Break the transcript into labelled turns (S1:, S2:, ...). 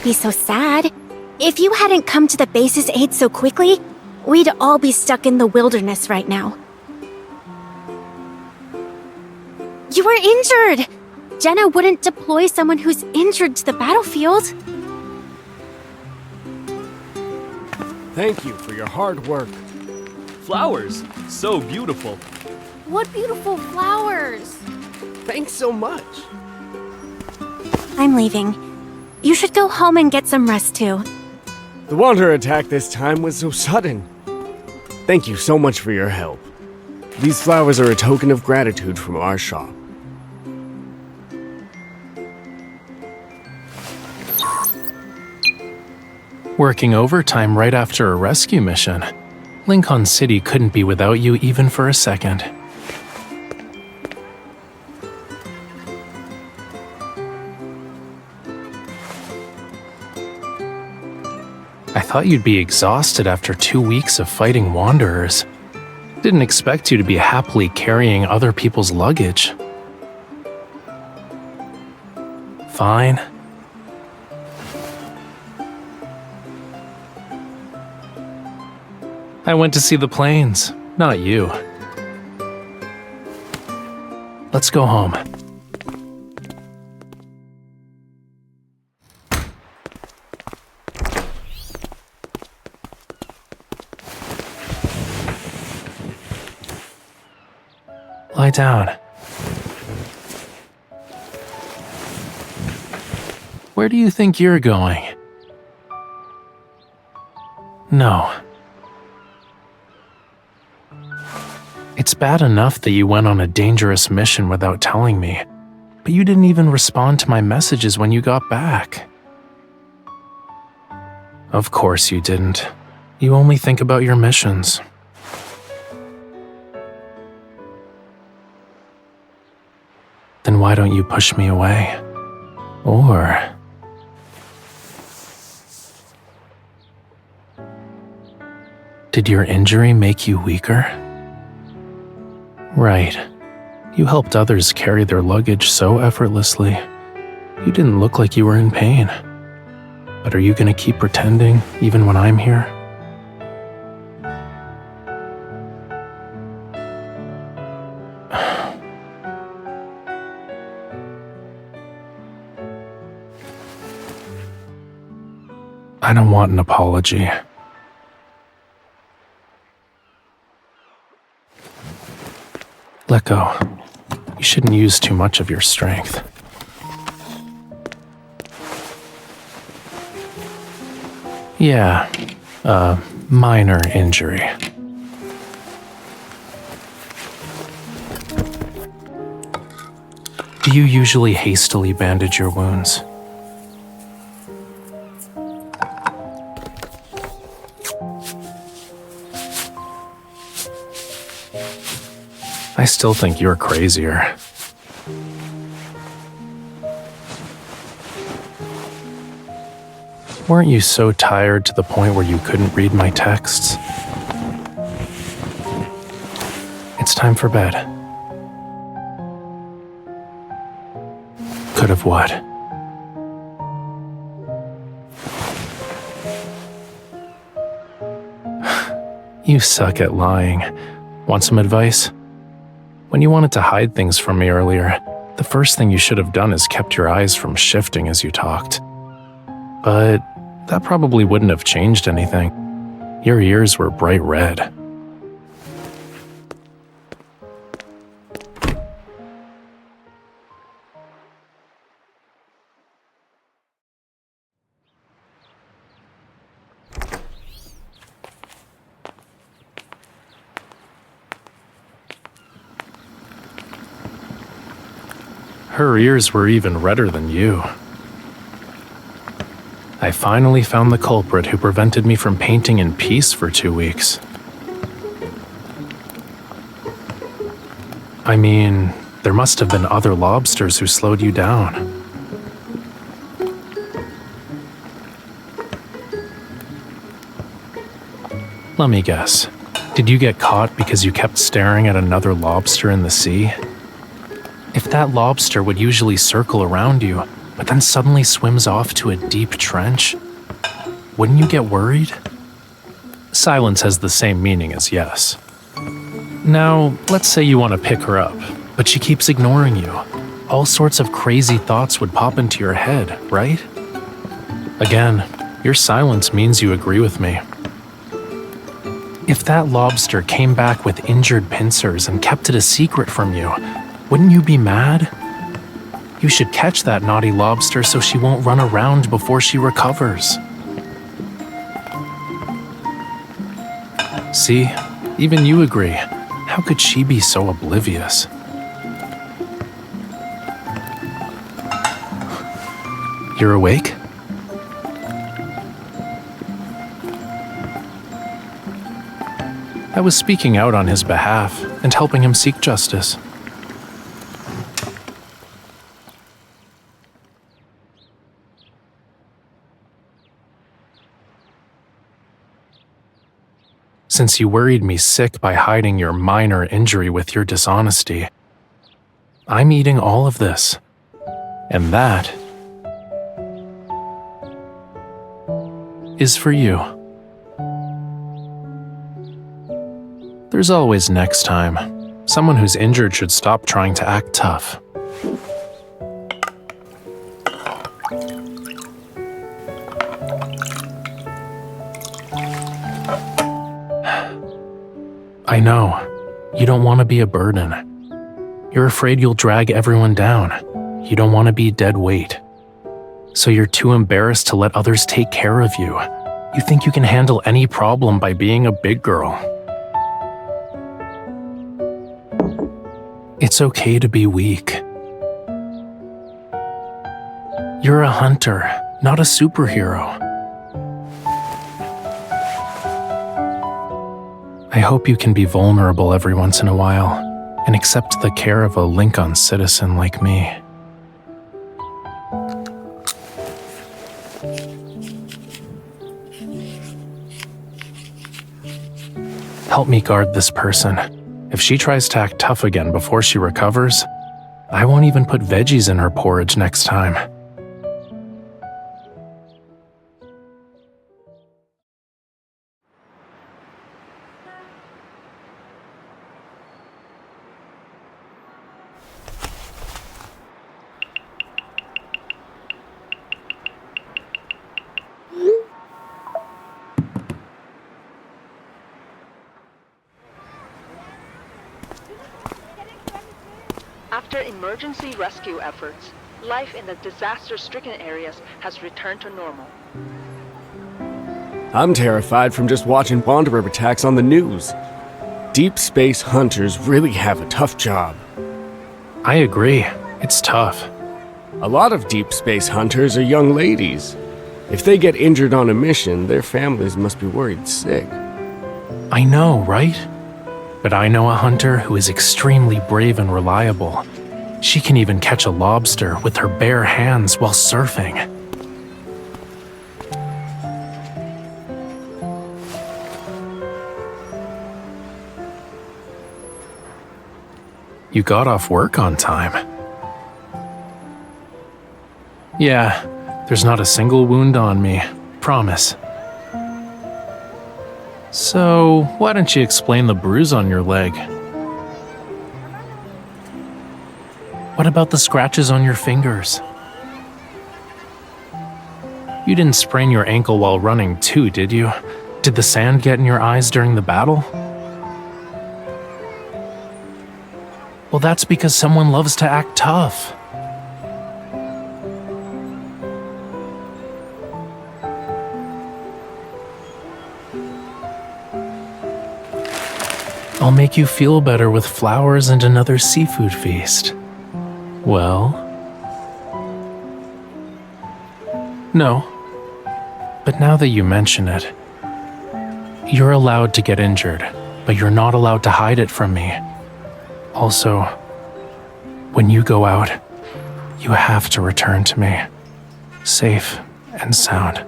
S1: Don't be so sad. If you hadn't come to the base's aid so quickly, we'd all be stuck in the wilderness right now. You were injured! Jenna wouldn't deploy someone who's injured to the battlefield.
S2: Thank you for your hard work.
S3: Flowers, so beautiful.
S4: What beautiful flowers!
S2: Thanks so much.
S1: I'm leaving. You should go home and get some rest too.
S2: The water attack this time was so sudden. Thank you so much for your help. These flowers are a token of gratitude from our shop.
S5: Working overtime right after a rescue mission. Lincoln City couldn't be without you even for a second. I thought you'd be exhausted after 2 weeks of fighting wanderers. Didn't expect you to be happily carrying other people's luggage. Fine. I went to see the planes, not you. Let's go home. Lie down. Where do you think you're going? No. It's bad enough that you went on a dangerous mission without telling me, but you didn't even respond to my messages when you got back. Of course you didn't. You only think about your missions. Then why don't you push me away? Or... did your injury make you weaker? Right. You helped others carry their luggage so effortlessly. You didn't look like you were in pain. But are you gonna keep pretending, even when I'm here? I don't want an apology. Let go. You shouldn't use too much of your strength. Yeah, a minor injury. Do you usually hastily bandage your wounds? I still think you're crazier. Weren't you so tired to the point where you couldn't read my texts? It's time for bed. Could have what? You suck at lying. Want some advice? When you wanted to hide things from me earlier, the first thing you should have done is kept your eyes from shifting as you talked. But that probably wouldn't have changed anything. Your ears were bright red. Her ears were even redder than you. I finally found the culprit who prevented me from painting in peace for 2 weeks. I mean, there must have been other lobsters who slowed you down. Let me guess. Did you get caught because you kept staring at another lobster in the sea? If that lobster would usually circle around you, but then suddenly swims off to a deep trench, wouldn't you get worried? Silence has the same meaning as yes. Now, let's say you want to pick her up, but she keeps ignoring you. All sorts of crazy thoughts would pop into your head, right? Again, your silence means you agree with me. If that lobster came back with injured pincers and kept it a secret from you, wouldn't you be mad? You should catch that naughty lobster so she won't run around before she recovers. See, even you agree. How could she be so oblivious? You're awake? I was speaking out on his behalf and helping him seek justice. Since you worried me sick by hiding your minor injury with your dishonesty, I'm eating all of this. And that is for you. There's always next time. Someone who's injured should stop trying to act tough. I know. You don't want to be a burden. You're afraid you'll drag everyone down. You don't want to be dead weight. So you're too embarrassed to let others take care of you. You think you can handle any problem by being a big girl. It's okay to be weak. You're a hunter, not a superhero. I hope you can be vulnerable every once in a while and accept the care of a Lincoln citizen like me. Help me guard this person. If she tries to act tough again before she recovers, I won't even put veggies in her porridge next time.
S6: After emergency rescue efforts, life in the disaster-stricken areas has returned to normal.
S2: I'm terrified from just watching wanderer attacks on the news. Deep space hunters really have a tough job.
S5: I agree. It's tough.
S2: A lot of deep space hunters are young ladies. If they get injured on a mission, their families must be worried sick.
S5: I know, right? But I know a hunter who is extremely brave and reliable. She can even catch a lobster with her bare hands while surfing. You got off work on time. Yeah, there's not a single wound on me, promise. So, why don't you explain the bruise on your leg? What about the scratches on your fingers? You didn't sprain your ankle while running too, did you? Did the sand get in your eyes during the battle? Well, that's because someone loves to act tough. I'll make you feel better with flowers and another seafood feast. Well? No. But now that you mention it, you're allowed to get injured, but you're not allowed to hide it from me. Also, when you go out, you have to return to me, safe and sound.